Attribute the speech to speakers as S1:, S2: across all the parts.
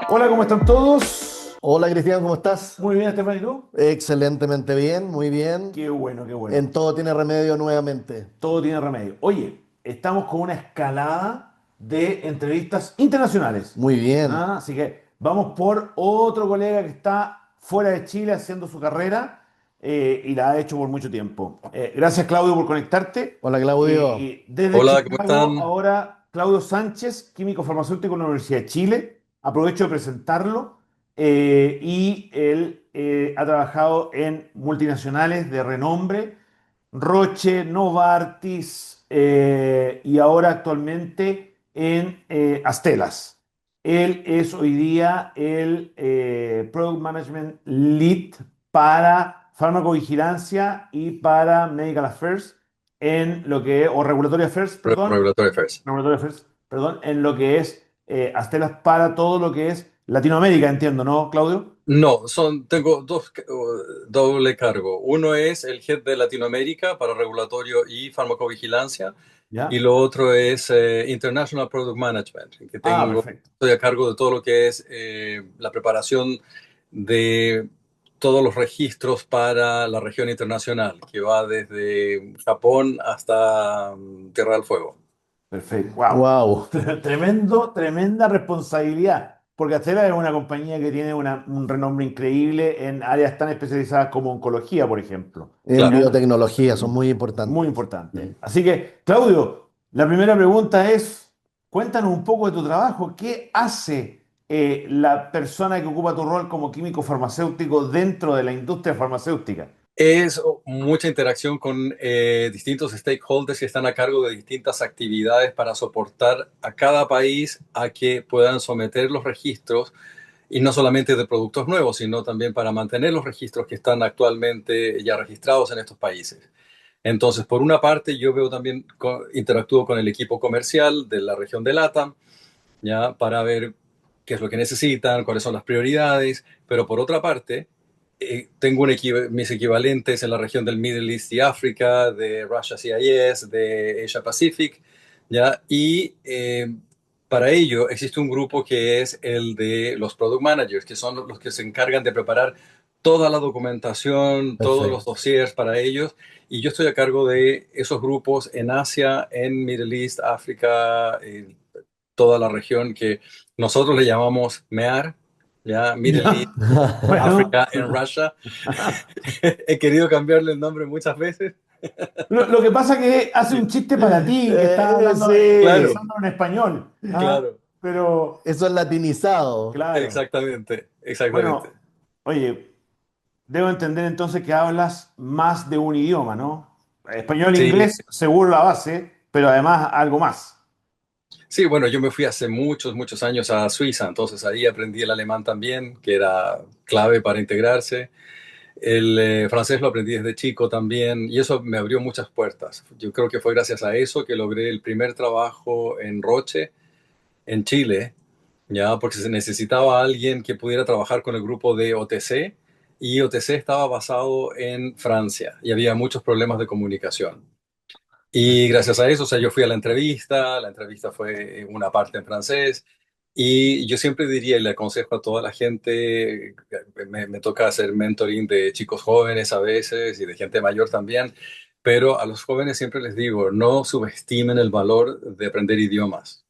S1: Hola, ¿cómo están todos?
S2: Hola Cristian, ¿cómo estás?
S1: Muy bien, Estefan, ¿y tú?
S2: Excelentemente bien, muy bien.
S1: Qué bueno, qué
S2: En
S1: bueno.
S2: todo tiene remedio nuevamente.
S1: Todo tiene remedio. Oye, estamos con una escalada de entrevistas internacionales.
S2: Muy bien.
S1: Así que vamos por otro colega que está fuera de Chile haciendo su carrera y la ha hecho por mucho tiempo. Gracias, Claudio, por conectarte.
S2: Hola Claudio.
S1: Y desde
S3: Hola, ¿cómo
S1: Chicago,
S3: están?
S1: ahora Claudio Sánchez, químico farmacéutico en la Universidad de Chile. Aprovecho de presentarlo. Y él ha trabajado en multinacionales de renombre, Roche, Novartis y ahora actualmente en Astellas. Él es hoy día el Product Management Lead para farmacovigilancia y para Medical Affairs en lo que, o Regulatory Affairs, perdón,
S3: Regulatory Affairs.
S1: Regulatory Affairs, perdón, en lo que es Astellas para todo lo que es Latinoamérica, entiendo, ¿no, Claudio?
S3: No, tengo doble cargo. Uno es el head de Latinoamérica para regulatorio y farmacovigilancia, y
S1: ¿Ya?
S3: lo otro es International Product Management, que
S1: Ah,
S3: tengo,
S1: perfecto.
S3: estoy a cargo de todo lo que es la preparación de todos los registros para la región internacional, que va desde Japón hasta Tierra del Fuego.
S1: Perfecto. Wow.
S2: Wow.
S1: Tremenda responsabilidad. Porque Astellas es una compañía que tiene un renombre increíble en áreas tan especializadas como oncología, por ejemplo.
S2: En
S3: Claro.
S1: ¿Ya?
S2: biotecnología son muy
S1: Muy
S2: importantes. Mm.
S1: importante. Así que, Claudio, la primera pregunta es, cuéntanos un poco de tu trabajo. ¿Qué hace la persona que ocupa tu rol como químico farmacéutico dentro de la industria farmacéutica?
S3: Es mucha interacción con distintos stakeholders que están a cargo de distintas actividades para soportar a cada país a que puedan someter los registros, y no solamente de productos nuevos, sino también para mantener los registros que están actualmente ya registrados en estos países. Entonces, por una parte, yo veo también, interactúo con el equipo comercial de la región de LATAM, ya para ver qué es lo que necesitan, cuáles son las prioridades, pero por otra parte, tengo mis equivalentes en la región del Middle East y África, de Russia CIS, de Asia Pacific, ¿ya? Y para ello existe un grupo que es el de los Product Managers, que son los que se encargan de preparar toda la documentación, todos los
S2: Perfecto.
S3: dossiers para ellos, y yo estoy a cargo de esos grupos en Asia, en Middle East, África, toda la región que nosotros le llamamos MEAR, ya Middle East,
S1: Ya. Bueno,
S3: África en Russia. He querido cambiarle el nombre muchas veces.
S1: lo que pasa que hace un chiste para ti, que estás hablando,
S3: Claro,
S2: Sí,
S1: pensando en español. ¿Ah?
S3: claro,
S1: Pero,
S2: eso es latinizado.
S1: claro.
S3: exactamente, exactamente.
S1: Bueno, oye, debo entender entonces que hablas más de un idioma, ¿no? Español e
S3: Sí,
S1: inglés, seguro la base, pero además algo más.
S3: sí, bueno, yo me fui hace muchos, muchos años a Suiza, entonces ahí aprendí el alemán también, que era clave para integrarse. El francés lo aprendí desde chico también, y eso me abrió muchas puertas. Yo creo que fue gracias a eso que logré el primer trabajo en Roche, en Chile, ya, porque se necesitaba alguien que pudiera trabajar con el grupo de OTC, y OTC estaba basado en Francia y había muchos problemas de comunicación. Y gracias a eso, o sea, yo fui a la entrevista fue una parte en francés, y yo siempre diría y le aconsejo a toda la gente, me toca hacer mentoring de chicos jóvenes a veces y de gente mayor también, pero a los jóvenes siempre les digo, no subestimen el valor de aprender idiomas.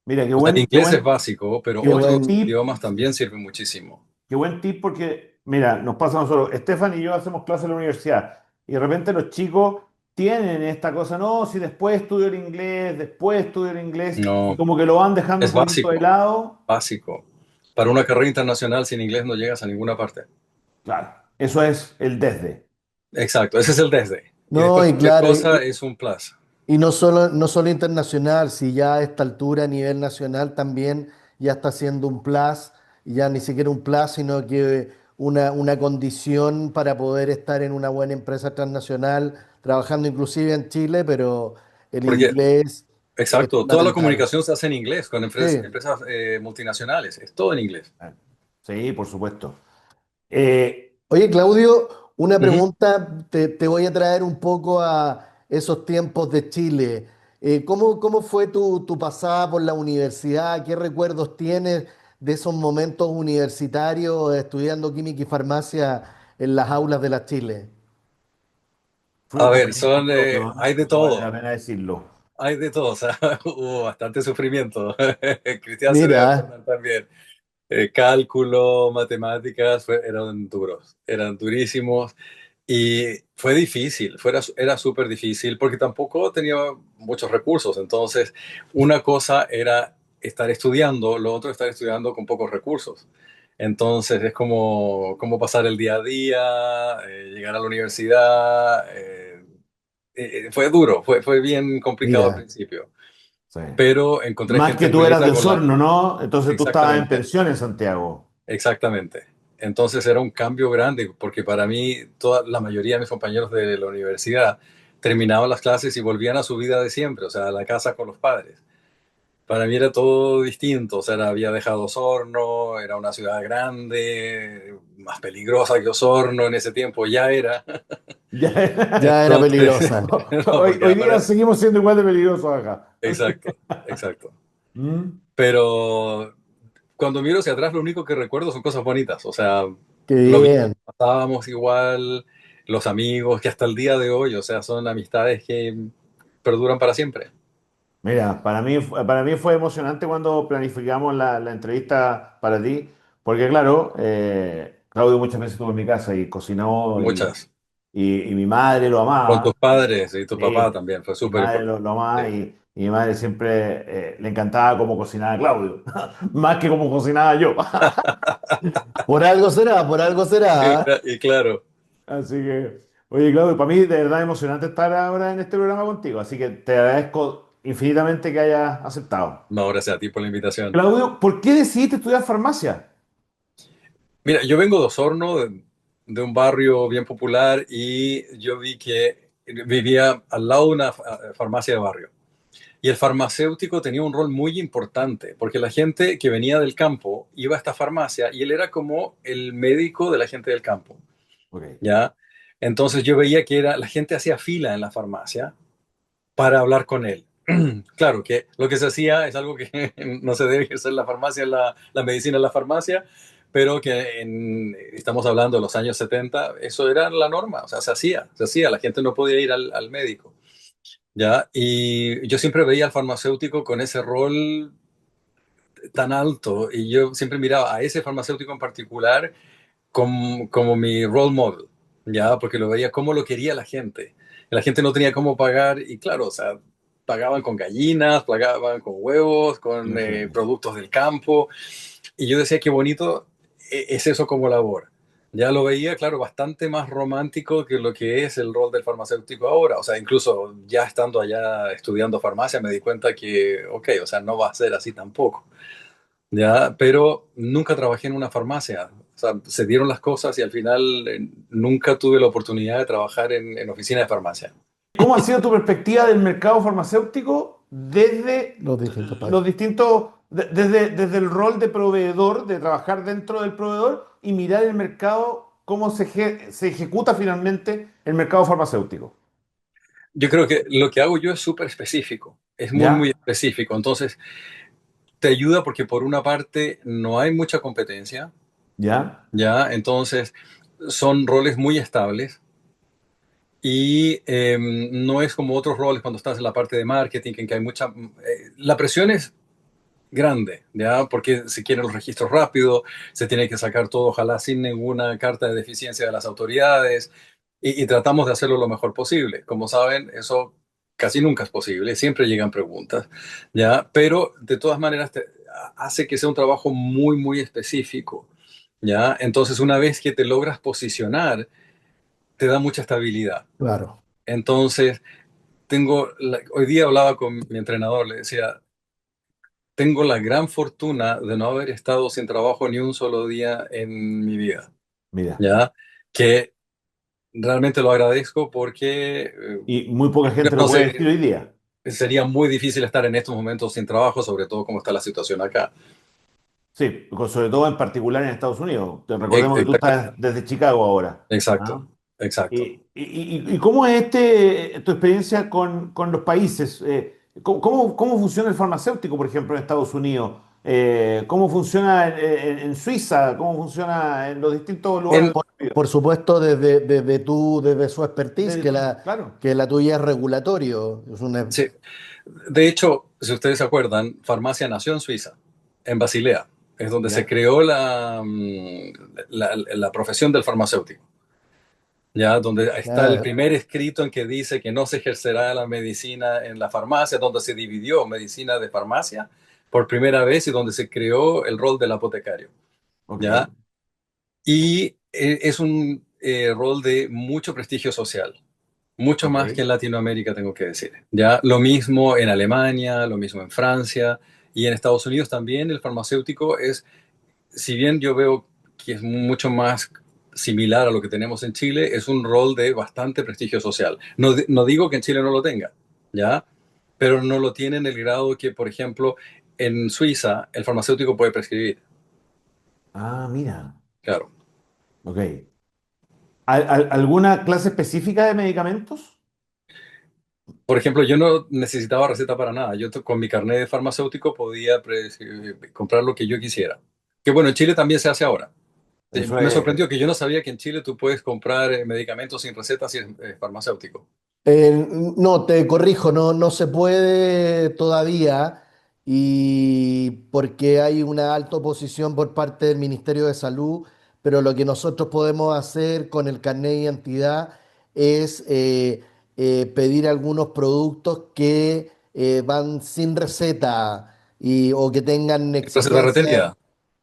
S1: Mira,
S3: O sea, el inglés es básico, pero
S2: Qué
S3: otros
S2: buen,
S1: tip,
S3: idiomas también sirven muchísimo.
S1: qué buen tip porque, mira, nos pasa a nosotros. Estefan y yo hacemos clases en la universidad y de repente los chicos tienen esta cosa, no, si después estudio el inglés, después estudio el inglés, y
S3: No,
S1: como que lo van dejando un
S3: es
S1: poquito de
S3: básico,
S1: lado.
S3: básico. Para una carrera internacional sin inglés no llegas a ninguna parte.
S1: Claro, eso es el desde.
S3: Exacto, ese es el desde. Y
S2: no,
S3: después
S2: y
S3: cualquier
S2: claro,
S3: cosa es un plus.
S2: y no solo internacional, si ya a esta altura a nivel nacional también ya está siendo un plus, y ya ni siquiera un plus, sino que una condición para poder estar en una buena empresa transnacional, trabajando inclusive en Chile, pero el
S3: Porque,
S2: inglés es
S3: exacto, toda la
S2: fundamental.
S3: comunicación se hace en inglés con
S2: Sí.
S3: empresas multinacionales. Es todo en inglés.
S1: Sí, por supuesto. Eh,
S2: Oye, Claudio, una
S3: Ujú.
S2: pregunta, te voy a traer un poco a esos tiempos de Chile. ¿Cómo fue tu pasada por la universidad? ¿Qué recuerdos tienes de esos momentos universitarios estudiando química y farmacia en las aulas de la Chile?
S3: A
S1: Fue
S3: ver,
S1: bonito, ¿no?
S3: hay de
S1: Eso vale la
S3: todo,
S1: pena decirlo.
S3: hay de todo, o sea, hubo bastante sufrimiento. Cristian se debe
S2: Mira,
S3: acordar también. Cálculo, matemáticas, eran duros, eran durísimos y fue difícil, era súper difícil porque tampoco tenía muchos recursos. Entonces, una cosa era estar estudiando, lo otro estar estudiando con pocos recursos. Entonces, es como pasar el día a día, llegar a la universidad. Fue duro, fue bien complicado al
S2: mira,
S3: principio,
S1: Sí.
S3: pero encontré
S1: Más
S3: gente
S1: que tú
S3: muy
S1: eras
S3: linda
S1: de
S3: con la...
S1: Osorno, ¿no? Entonces tú estabas en
S3: Exactamente.
S1: pensión en Santiago.
S3: Exactamente. Entonces era un cambio grande porque para mí la mayoría de mis compañeros de la universidad terminaban las clases y volvían a su vida de siempre, o sea, a la casa con los padres. Para mí era todo distinto, o sea, había dejado Osorno, era una ciudad grande, más peligrosa que Osorno en ese tiempo ya era.
S1: Ya.
S2: ya era
S3: Entonces,
S2: peligrosa.
S3: no,
S1: Hoy,
S3: porque
S1: hoy día
S3: ahora,
S1: seguimos siendo igual de peligrosos acá.
S3: exacto, exacto.
S1: ¿Mm?
S3: Pero cuando miro hacia atrás, lo único que recuerdo son cosas bonitas. O sea,
S2: Qué
S3: lo bien que
S2: bien.
S3: pasábamos igual, los amigos, que hasta el día de hoy, o sea, son amistades que perduran para siempre.
S1: Mira, para mí fue emocionante cuando planificamos la entrevista para ti, porque claro, Claudio muchas veces estuvo en mi casa y cocinó
S3: Muchas.
S1: y mi madre lo
S3: Con tus
S1: amaba.
S3: padres y tu papá
S1: Sí,
S3: también, fue
S1: mi
S3: súper
S1: madre
S3: importante.
S1: lo amaba
S3: Sí,
S1: y mi madre siempre le encantaba cómo cocinaba Claudio, más que cómo cocinaba yo.
S2: Por algo será, por algo será.
S3: y claro,
S1: Así que, oye, Claudio, para mí de verdad emocionante estar ahora en este programa contigo, así que te agradezco infinitamente que hayas aceptado.
S3: no, gracias a ti por la invitación.
S1: Claudio, ¿por qué decidiste estudiar farmacia?
S3: Mira, yo vengo de Osorno, de un barrio bien popular, y yo vi que vivía al lado de una farmacia de barrio. Y el farmacéutico tenía un rol muy importante, porque la gente que venía del campo iba a esta farmacia y él era como el médico de la gente del campo,
S1: Ok.
S3: ¿ya? Entonces yo veía que la gente hacía fila en la farmacia para hablar con él. Claro que lo que se hacía es algo que no se debe ejercer en la farmacia, la medicina en la farmacia, pero que estamos hablando de los años 70, eso era la norma, o sea, se hacía, la gente no podía ir al médico. ¿Ya? Y yo siempre veía al farmacéutico con ese rol tan alto y yo siempre miraba a ese farmacéutico en particular como mi role model, ¿ya? Porque lo veía como lo quería la gente. La gente no tenía cómo pagar y claro, o sea, pagaban con gallinas, pagaban con huevos, con
S1: Imagínate.
S3: productos del campo y yo decía, qué bonito es eso como labor. Ya lo veía, claro, bastante más romántico que lo que es el rol del farmacéutico ahora. O sea, incluso ya estando allá estudiando farmacia me di cuenta que, ok, o sea, no va a ser así tampoco. Ya, pero nunca trabajé en una farmacia. O sea, se dieron las cosas y al final nunca tuve la oportunidad de trabajar en oficina de farmacia.
S1: ¿Cómo ha sido tu perspectiva del mercado farmacéutico desde
S2: Los distintos
S1: los
S2: países.
S1: distintos, desde el rol de proveedor, de trabajar dentro del proveedor y mirar el mercado, cómo se ejecuta finalmente el mercado farmacéutico?
S3: Yo creo que lo que hago yo es súper específico, es muy, muy
S1: ¿Ya?
S3: específico. Entonces, te ayuda porque por una parte no hay mucha competencia,
S1: ¿Ya?
S3: ¿ya? Entonces, son roles muy estables y no es como otros roles cuando estás en la parte de marketing, en que hay mucha... la presión es grande, ¿ya? Porque se quieren los registros rápido, se tiene que sacar todo, ojalá sin ninguna carta de deficiencia de las autoridades, y tratamos de hacerlo lo mejor posible. Como saben, eso casi nunca es posible, siempre llegan preguntas, ¿ya? Pero de todas maneras hace que sea un trabajo muy, muy específico, ¿ya? Entonces, una vez que te logras posicionar, te da mucha estabilidad.
S2: Claro.
S3: Entonces, hoy día hablaba con mi entrenador, le decía, tengo la gran fortuna de no haber estado sin trabajo ni un solo día en mi vida,
S1: Mira.
S3: ¿ya? Que realmente lo agradezco porque
S1: Y muy poca gente lo
S3: no
S1: puede decir
S3: sé,
S1: hoy día.
S3: sería muy difícil estar en estos momentos sin trabajo, sobre todo como está la situación acá.
S1: Sí, sobre todo en particular en Estados Unidos. Recordemos que tú estás
S3: Exactamente.
S1: desde Chicago ahora.
S3: Exacto,
S1: ¿Ah?
S3: exacto.
S1: ¿Y cómo es tu experiencia con los países? ¿Cómo funciona el farmacéutico, por ejemplo, en Estados Unidos? ¿Cómo funciona en Suiza? ¿Cómo funciona en los distintos lugares
S3: En,
S1: donde has vivido?
S2: Por supuesto, desde su expertise,
S1: Claro.
S2: que la tuya es regulatorio.
S3: sí, de hecho, si ustedes se acuerdan, farmacia nació en Suiza, en Basilea. Es donde se
S1: ¿Ya?
S3: creó la profesión del farmacéutico. Ya, donde está el
S2: Ah,
S3: primer escrito en que dice que no se ejercerá la medicina en la farmacia, donde se dividió medicina de farmacia por primera vez y donde se creó el rol del apotecario.
S1: Ok,
S3: ¿Ya? Y es un rol de mucho prestigio social, mucho
S1: ok.
S3: más que en Latinoamérica, tengo que decir. ¿Ya? Lo mismo en Alemania, lo mismo en Francia y en Estados Unidos también el farmacéutico es, si bien yo veo que es mucho más similar a lo que tenemos en Chile, es un rol de bastante prestigio social. No, no digo que en Chile no lo tenga, ¿ya? Pero no lo tiene en el grado que, por ejemplo, en Suiza el farmacéutico puede prescribir,
S1: Ah, mira.
S3: claro.
S1: Ok. ¿Alguna clase específica de medicamentos?
S3: Por ejemplo, yo no necesitaba receta para nada. Yo con mi carnet de farmacéutico podía comprar lo que yo quisiera. Que bueno, en Chile también se hace ahora.
S1: Eso
S3: Me
S1: es.
S3: sorprendió que yo no sabía que en Chile tú puedes comprar medicamentos sin receta si eres farmacéutico.
S2: no, te corrijo, no se puede todavía y porque hay una alta oposición por parte del Ministerio de Salud, pero lo que nosotros podemos hacer con el carnet de identidad es pedir algunos productos que van sin receta o que tengan
S3: Receta
S2: exigencias.
S3: retenida.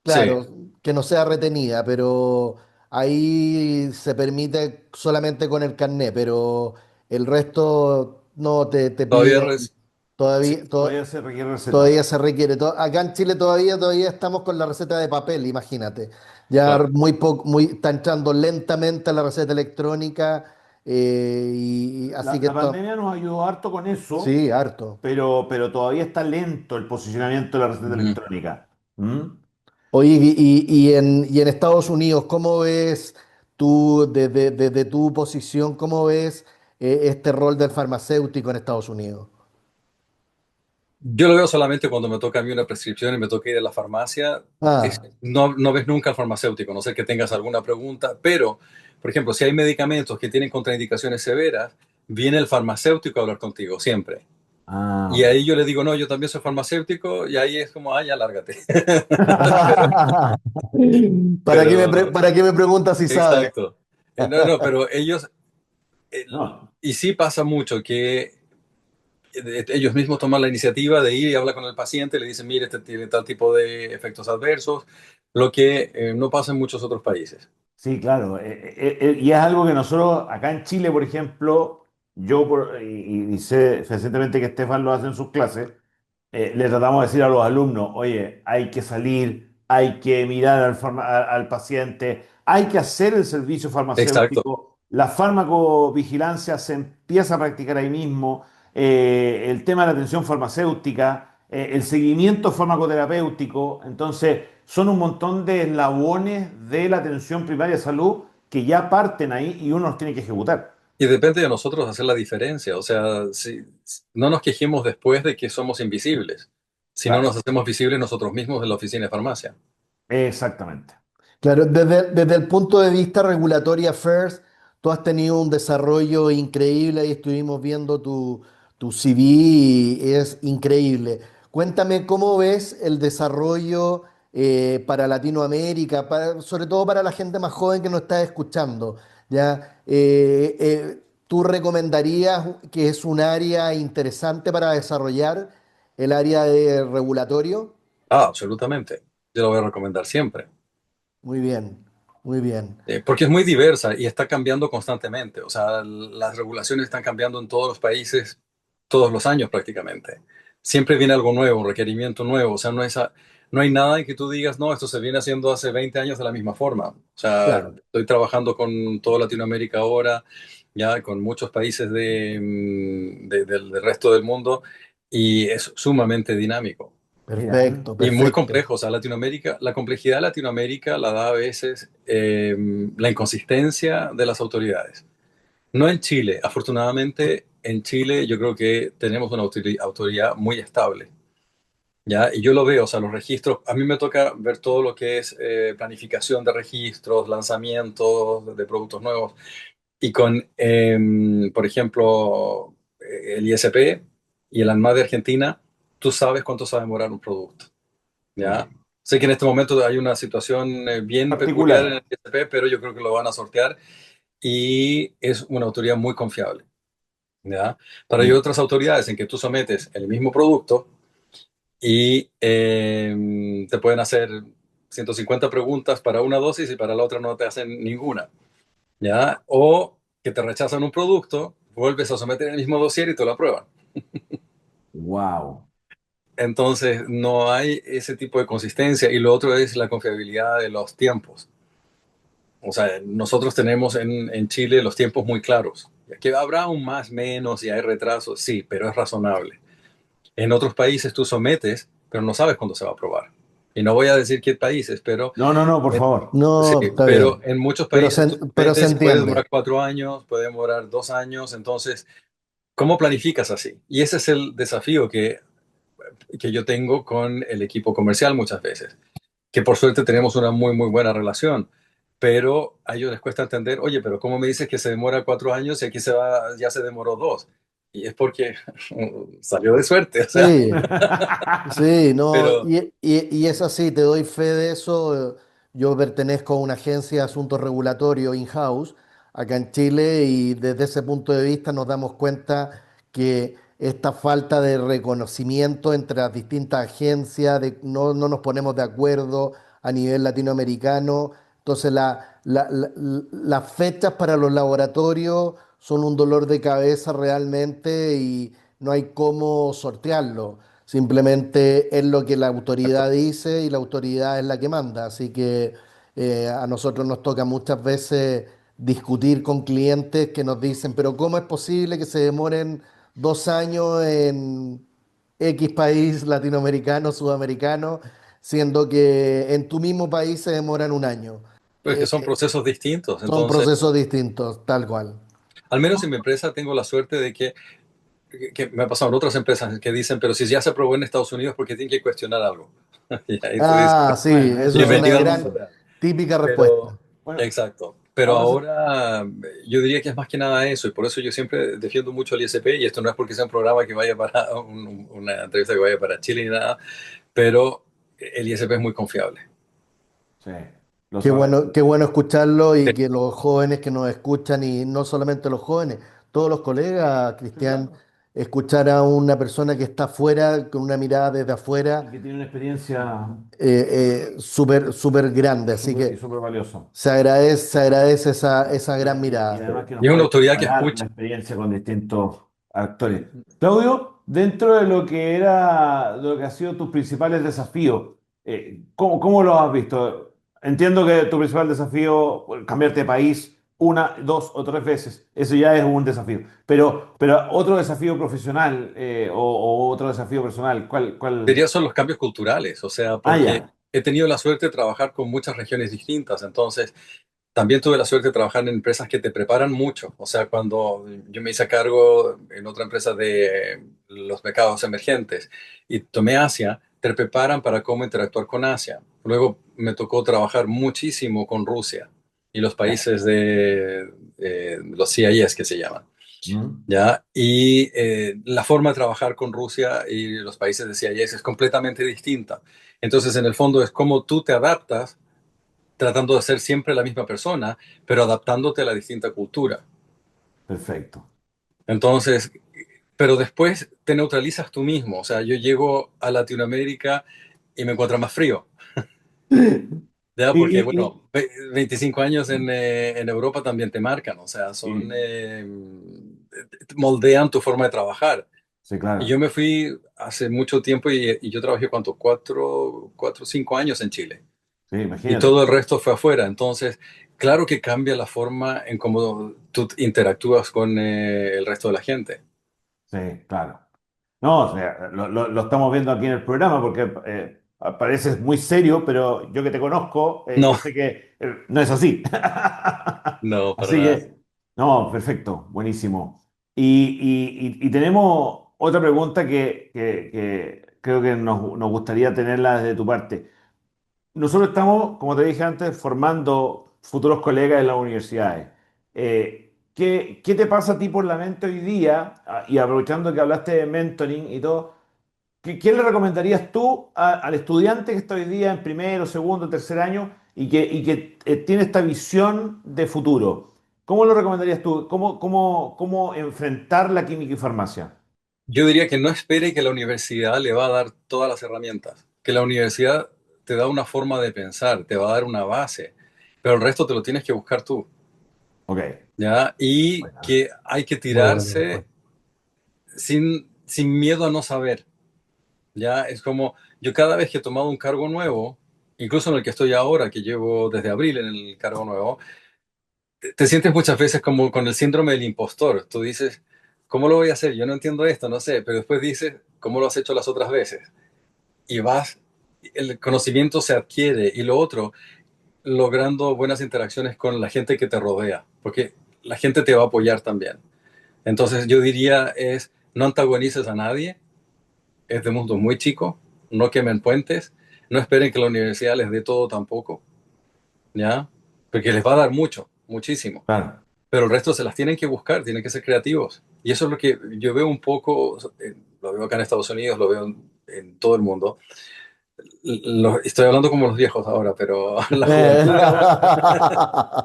S3: Sí.
S2: Claro, que no sea retenida, pero ahí se permite solamente con el carné, pero el resto no te
S3: Todavía
S2: piden,
S3: sí.
S2: todavía,
S1: Todavía se requiere receta.
S2: todavía se requiere. Acá en Chile todavía estamos con la receta de papel, imagínate. Ya
S3: Claro.
S2: está entrando lentamente la receta electrónica, y así que
S1: La
S2: esto,
S1: pandemia nos ayudó harto con eso,
S2: sí, harto.
S1: pero todavía está lento el posicionamiento de la receta
S3: Ujú.
S1: electrónica. ¿Mm?
S2: Oye, y en Estados Unidos, ¿cómo ves tú, desde tu posición, cómo ves este rol del farmacéutico en Estados Unidos?
S3: Yo lo veo solamente cuando me toca a mí una prescripción y me toca ir a la farmacia.
S2: Ah,
S3: No, no ves nunca al farmacéutico, no sé que tengas alguna pregunta, pero, por ejemplo, si hay medicamentos que tienen contraindicaciones severas, viene el farmacéutico a hablar contigo, siempre.
S1: Ah,
S3: Y
S1: ok.
S3: ahí yo le digo, no, yo también soy farmacéutico, y ahí es como, ah, ya lárgate. Pero,
S2: ¿Para qué me preguntas si sabe?
S3: exacto. No, no, pero ellos,
S1: No,
S3: y sí pasa mucho que ellos mismos toman la iniciativa de ir y hablar con el paciente, le dicen, mire, este tiene tal tipo de efectos adversos, lo que no pasa en muchos otros países.
S1: sí, claro. Y es algo que nosotros, acá en Chile, por ejemplo, y sé fehacientemente que Estefan lo hace en sus clases, le tratamos de decir a los alumnos, oye, hay que salir, hay que mirar al paciente, hay que hacer el servicio
S3: Exacto.
S1: farmacéutico, la farmacovigilancia se empieza a practicar ahí mismo, el tema de la atención farmacéutica, el seguimiento farmacoterapéutico, entonces son un montón de eslabones de la atención primaria de salud que ya parten ahí y uno los tiene que ejecutar.
S3: Y depende de nosotros hacer la diferencia. O sea, si no nos quejemos después de que somos invisibles, si no nos
S1: Claro,
S3: hacemos visibles nosotros mismos en la oficina de farmacia.
S1: exactamente.
S2: Claro, desde el punto de vista regulatory affairs, tú has tenido un desarrollo increíble y estuvimos viendo tu CV y es increíble. Cuéntame cómo ves el desarrollo para Latinoamérica, sobre todo para la gente más joven que nos está escuchando, ¿ya? ¿Tú recomendarías que es un área interesante para desarrollar el área de regulatorio?
S3: Ah, absolutamente. Yo lo voy a recomendar siempre.
S2: Muy bien, muy bien.
S3: Porque es muy diversa y está cambiando constantemente. O sea, las regulaciones están cambiando en todos los países todos los años prácticamente. Siempre viene algo nuevo, un requerimiento nuevo. O sea, no hay nada en que tú digas, no, esto se viene haciendo hace 20 años de la misma forma. O sea,
S2: Claro.
S3: estoy trabajando con toda Latinoamérica ahora, ya con muchos países del resto del mundo y es sumamente dinámico.
S1: Mira,
S2: Perfecto,
S3: Y muy
S2: perfecto.
S3: complejo, o sea, Latinoamérica, la complejidad de Latinoamérica la da a veces la inconsistencia de las autoridades. No en Chile, afortunadamente en Chile yo creo que tenemos una autoridad muy estable, ¿ya? Y yo lo veo, o sea, los registros, a mí me toca ver todo lo que es planificación de registros, lanzamientos de productos nuevos. Y con, por ejemplo, el ISP y el ANMAT de Argentina, tú sabes cuánto se va a demorar un producto,
S1: Sí.
S3: ¿ya? Sé que en este momento hay una situación bien peculiar en
S1: Particular.
S3: el ISP, pero yo creo que lo van a sortear y es una autoridad muy confiable, ¿ya? Pero hay
S1: Mm.
S3: otras autoridades en que tú sometes el mismo producto y te pueden hacer 150 preguntas para una dosis y para la otra no te hacen ninguna, ¿ya? O que te rechazan un producto, vuelves a someter el mismo dossier y te lo aprueban.
S1: Wow.
S3: Entonces, no hay ese tipo de consistencia. Y lo otro es la confiabilidad de los tiempos. O sea, nosotros tenemos en Chile los tiempos muy claros. Que habrá un más, menos y hay retrasos, sí, pero es razonable. En otros países tú sometes, pero no sabes cuándo se va a aprobar. Y no voy a decir qué países, pero
S1: No, no, no, por favor.
S3: sí,
S2: No, está
S3: pero
S2: bien,
S3: en muchos países tú
S2: pero se
S3: sometes y puede demorar
S2: entiende.
S3: 4 años, puede demorar 2 años. Entonces, ¿cómo planificas así? Y ese es el desafío que yo tengo con el equipo comercial muchas veces, que por suerte tenemos una muy, muy buena relación, pero a ellos les cuesta entender, oye, pero ¿cómo me dices que se demora 4 años y aquí ya se demoró 2? Y es porque salió de suerte, o sea,
S2: Sí, sí, no,
S3: pero
S2: y es así, te doy fe de eso. Yo pertenezco a una agencia de asuntos regulatorios in-house acá en Chile y desde ese punto de vista nos damos cuenta que esta falta de reconocimiento entre las distintas agencias, no nos ponemos de acuerdo a nivel latinoamericano. Entonces, las fechas para los laboratorios son un dolor de cabeza realmente y no hay cómo sortearlo. Simplemente es lo que la autoridad dice y la autoridad es la que manda. Así que a nosotros nos toca muchas veces discutir con clientes que nos dicen, pero ¿cómo es posible que se demoren 2 años en X país latinoamericano, sudamericano, siendo que en tu mismo país se demoran un año?
S3: pues que son procesos distintos.
S2: Son
S3: Entonces,
S2: procesos distintos, tal cual.
S3: al menos en mi empresa tengo la suerte de que me ha pasado en otras empresas que dicen, pero si ya se aprobó en Estados Unidos, ¿por qué tienen que cuestionar algo? Y ahí tú dices,
S2: Ah, sí,
S1: Bueno,
S2: eso es
S1: eso
S2: una
S3: bienvenido al
S2: gran
S3: mundo real.
S2: típica respuesta.
S3: Pero,
S1: bueno,
S3: exacto. Pero
S1: ahora
S3: ahora yo diría que es más que nada eso, y por eso yo siempre defiendo mucho al ISP, y esto no es porque sea un programa que vaya para una entrevista que vaya para Chile ni nada, pero el ISP es muy confiable.
S1: sí, lo sabemos.
S2: Qué bueno escucharlo y que los jóvenes que nos escuchan, y no solamente los jóvenes, todos los colegas,
S1: Sí,
S2: Cristian,
S1: claro.
S2: escuchar a una persona que está afuera, con una mirada desde
S1: Y
S2: afuera,
S1: que tiene una experiencia
S2: súper, súper grande. Así
S1: súper y
S2: que
S1: súper valiosa.
S2: se agradece esa gran
S1: Y
S2: mirada.
S1: además que
S3: Y
S1: nos
S3: es una
S1: puede
S3: autoridad que
S1: comparar
S3: escucha.
S1: la experiencia con distintos actores. Claudio, dentro de lo que era, de lo que ha sido tus principales desafíos, ¿cómo lo has visto? Entiendo que tu principal desafío, bueno, cambiarte de país una, dos o tres veces, eso ya es un desafío. Pero otro desafío profesional o otro desafío personal, ¿cuál?
S3: Diría son los cambios culturales, o sea,
S1: Ah,
S3: porque
S1: ya.
S3: he tenido la suerte de trabajar con muchas regiones distintas, entonces también tuve la suerte de trabajar en empresas que te preparan mucho. O sea, cuando yo me hice cargo en otra empresa de los mercados emergentes y tomé Asia, te preparan para cómo interactuar con Asia. Luego me tocó trabajar muchísimo con Rusia y los países de los CIS que se llaman.
S1: Mm.
S3: ¿Ya? Y la forma de trabajar con Rusia y los países de CIS es completamente distinta. Entonces, en el fondo, es cómo tú te adaptas tratando de ser siempre la misma persona, pero adaptándote a la distinta cultura.
S1: Perfecto.
S3: Entonces, pero después te neutralizas tú mismo. O sea, yo llego a Latinoamérica y me encuentro más frío, ¿ya?
S1: Y,
S3: Porque,
S1: y, y-
S3: bueno, 25 años en Europa también te marcan, o sea,
S1: y-
S3: moldean tu forma de trabajar.
S1: sí,
S3: Y yo
S1: claro.
S3: me fui hace mucho tiempo y yo trabajé, ¿cuánto? 5 años en Chile.
S1: Sí,
S3: Y
S1: imagínate.
S3: todo el resto fue afuera. Entonces, claro que cambia la forma en cómo tú interactúas con el resto de la gente.
S1: Sí, claro. No, o sea, lo estamos viendo aquí en el programa porque pareces muy serio, pero yo que te conozco, yo
S3: No,
S1: sé que no es así.
S3: no, para
S1: Así
S3: nada.
S1: que, no, perfecto, buenísimo. Y tenemos otra pregunta creo que nos gustaría tenerla desde tu parte. Nosotros estamos, como te dije antes, formando futuros colegas en las universidades. ¿Qué te pasa a ti por la mente hoy día? Y aprovechando que hablaste de mentoring y todo, ¿qué le recomendarías tú al estudiante que está hoy día en primero, segundo, tercer año y que tiene esta visión de futuro? ¿Cómo lo recomendarías tú? ¿Cómo enfrentar la química y farmacia?
S3: Yo diría que no espere que la universidad le va a dar todas las herramientas, que la universidad te da una forma de pensar, te va a dar una base, pero el resto te lo tienes que buscar tú,
S1: Ok.
S3: ¿ya? Y
S1: Buena.
S3: que hay que
S2: Muy buena
S3: tirarse
S2: respuesta.
S3: sin miedo a no saber, ¿ya? Es como yo cada vez que he tomado un cargo nuevo, incluso en el que estoy ahora, que llevo desde abril en el cargo nuevo, te sientes muchas veces como con el síndrome del impostor. Tú dices, ¿cómo lo voy a hacer? Yo no entiendo esto, no sé, pero después dices, ¿cómo lo has hecho las otras veces? Y vas, el conocimiento se adquiere y lo otro, logrando buenas interacciones con la gente que te rodea, porque la gente te va a apoyar también. Entonces yo diría es, no antagonices a nadie, es de mundo muy chico, no quemen puentes, no esperen que la universidad les dé todo tampoco, ¿ya? Porque les va a dar mucho, muchísimo,
S1: Claro.
S3: pero el resto se las tienen que buscar, tienen que ser creativos. Y eso es lo que yo veo un poco, lo veo acá en Estados Unidos, lo veo en todo el mundo. Estoy hablando como los viejos ahora, pero la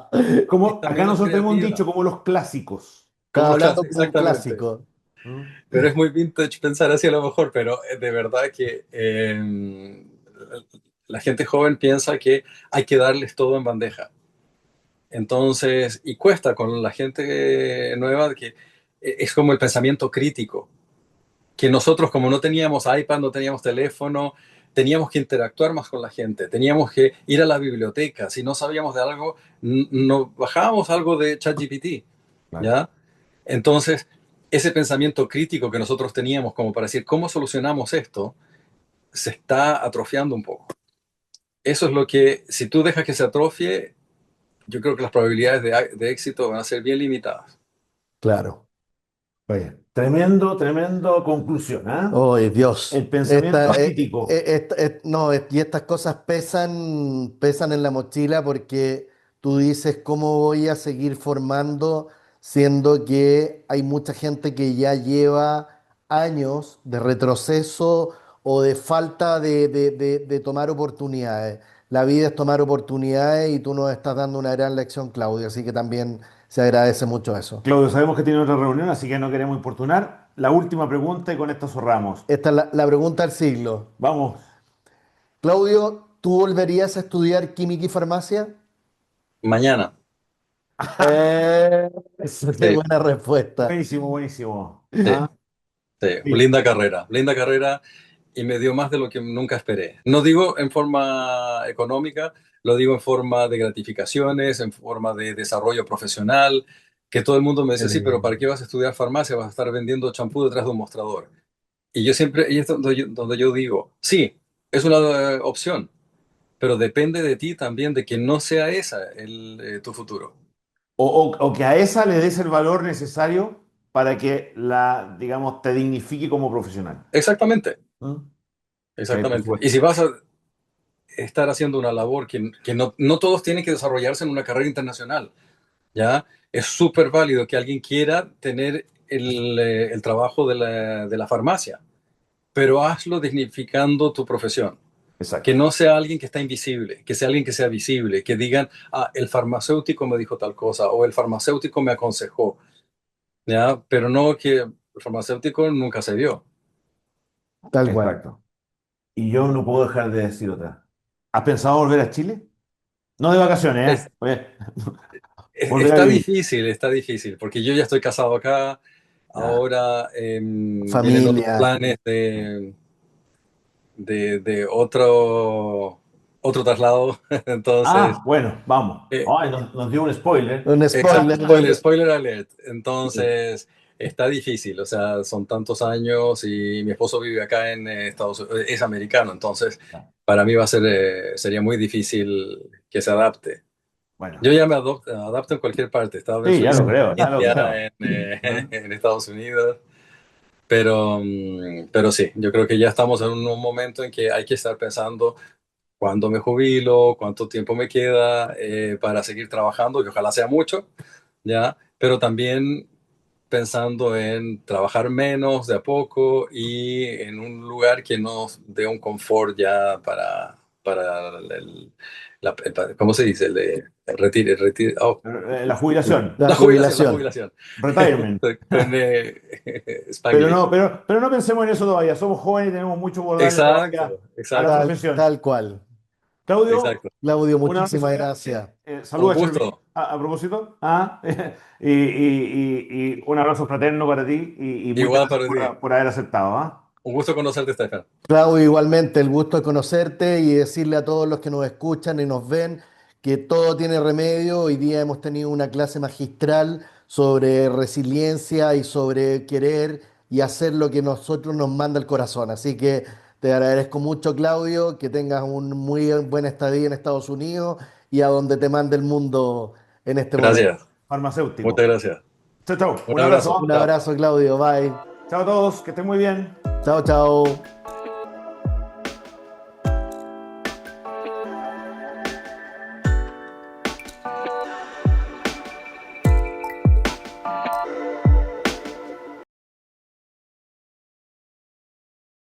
S3: juventud
S1: Como
S3: está
S1: acá
S3: menos
S1: nosotros tenemos un dicho
S3: creativa,
S1: como los clásicos.
S3: como
S2: Estaba
S3: los
S2: hablando
S3: clásicos,
S2: como un
S3: exactamente.
S2: clásico.
S1: ¿Mm?
S3: Pero es muy vintage pensar así a lo mejor, pero de verdad que la gente joven piensa que hay que darles todo en bandeja. Entonces, y cuesta con la gente nueva que es como el pensamiento crítico, que nosotros como no teníamos iPad, no teníamos teléfono, teníamos que interactuar más con la gente, teníamos que ir a la biblioteca, si no sabíamos de algo, no bajábamos algo de ChatGPT,
S1: Claro.
S3: ¿ya? Entonces, ese pensamiento crítico que nosotros teníamos como para decir, ¿cómo solucionamos esto? Se está atrofiando un poco. Eso es lo que, si tú dejas que se atrofie, yo creo que las probabilidades de éxito van a ser bien limitadas.
S2: Claro.
S1: Oye, tremendo conclusión, ¿ah?
S2: Oh, Dios.
S1: El pensamiento crítico.
S2: No, y estas cosas pesan en la mochila porque tú dices, ¿cómo voy a seguir formando siendo que hay mucha gente que ya lleva años de retroceso o de falta de tomar oportunidades? La vida es tomar oportunidades y tú nos estás dando una gran lección, Claudio, así que también se agradece mucho eso.
S1: Claudio, sabemos que tiene otra reunión, así que no queremos importunar. La última pregunta y con esto cerramos.
S2: Esta es la pregunta del siglo.
S1: Vamos.
S2: Claudio, ¿tú volverías a estudiar química y farmacia?
S3: Mañana,
S2: Eh, qué
S3: sí,
S2: buena respuesta.
S1: Buenísimo, buenísimo.
S3: sí,
S1: ¿Ah?
S3: sí,
S1: Sí.
S3: linda carrera y me dio más de lo que nunca esperé. No digo en forma económica, lo digo en forma de gratificaciones, en forma de desarrollo profesional, que todo el mundo me
S1: Qué
S3: dice, sí, pero ¿para
S1: lindo.
S3: qué vas a estudiar farmacia? Vas a estar vendiendo champú detrás de un mostrador. Y yo siempre, y es donde yo digo, sí, es una opción, pero depende de ti también de que no sea esa tu futuro.
S1: O que a esa le des el valor necesario para que digamos, te dignifique como profesional.
S3: Exactamente,
S1: ¿Mm? Sí, por
S3: exactamente. Y
S1: supuesto.
S3: si vas a estar haciendo una labor que no todos tienen que desarrollarse en una carrera internacional, ¿ya? Es súper válido que alguien quiera tener el trabajo de la farmacia, pero hazlo dignificando tu profesión. Que
S1: Exacto.
S3: no sea alguien que está invisible, que sea alguien que sea visible, que digan, ah, el farmacéutico me dijo tal cosa o el farmacéutico me aconsejó, ¿ya? Pero no que el farmacéutico nunca se vio.
S2: Tal cual.
S1: Exacto. Y yo no puedo dejar de decir otra. ¿Has pensado volver a Chile? No de vacaciones, ¿eh?
S3: Es,
S1: Oye, volver a vivir.
S3: está difícil, porque yo ya estoy casado acá,
S1: Ya.
S3: ahora vienen otros
S2: Familia.
S3: planes de otro traslado, entonces,
S1: Ah, bueno, vamos.
S3: eh,
S1: Ay, nos dio un spoiler.
S2: Un
S3: exacto,
S2: spoiler.
S3: spoiler alert,
S1: Sí.
S3: entonces está difícil, o sea, son tantos años y mi esposo vive acá en Estados Unidos, es americano, entonces
S1: Ya.
S3: para mí va a ser, sería muy difícil que se adapte.
S1: Bueno.
S3: Yo ya me adapto en cualquier parte. He estado en
S1: Sí, ya
S3: Suiza,
S1: lo creo,
S3: en
S1: ya lo
S3: India,
S1: creo. ¿Ah?
S3: en Estados Unidos. pero sí, yo creo que ya estamos en un momento en que hay que estar pensando cuándo me jubilo, cuánto tiempo me queda para seguir trabajando, que ojalá sea mucho, ¿ya? Pero también pensando en trabajar menos de a poco y en un lugar que nos dé un confort ya para ¿cómo se dice? El retiro, oh,
S1: La jubilación,
S2: La
S3: la
S2: jubilación.
S3: jubilación.
S1: retirement.
S3: Con
S1: Pero
S3: Spanglish.
S1: no, pero no pensemos en eso todavía. Somos jóvenes y tenemos mucho por darle todavía
S3: Exacto,
S1: a la
S3: exacto,
S1: profesión.
S2: Tal cual.
S1: Claudio,
S3: exacto.
S2: Claudio,
S1: un abrazo
S2: muchísimas
S1: gigante.
S2: gracias.
S3: Un
S1: Saludos a Chervi
S3: gusto,
S1: a propósito. Y un abrazo fraterno para ti y muchas
S3: igual
S1: gracias
S3: para ti.
S1: por haber aceptado.
S3: Un gusto conocerte, Stefan.
S2: Claudio, igualmente el gusto de conocerte y decirle a todos los que nos escuchan y nos ven que todo tiene remedio. Hoy día hemos tenido una clase magistral sobre resiliencia y sobre querer y hacer lo que nosotros nos manda el corazón. Así que te agradezco mucho, Claudio, que tengas un muy buena estadía en Estados Unidos y a donde te mande el mundo en este momento.
S3: Gracias,
S1: Farmacéutico.
S3: muchas gracias.
S1: Chao, chao.
S3: Un
S1: Un abrazo.
S3: abrazo.
S2: Un
S3: Chao.
S2: abrazo, Claudio. Bye.
S1: Chao a todos. Que estén muy bien.
S2: Chao, chao.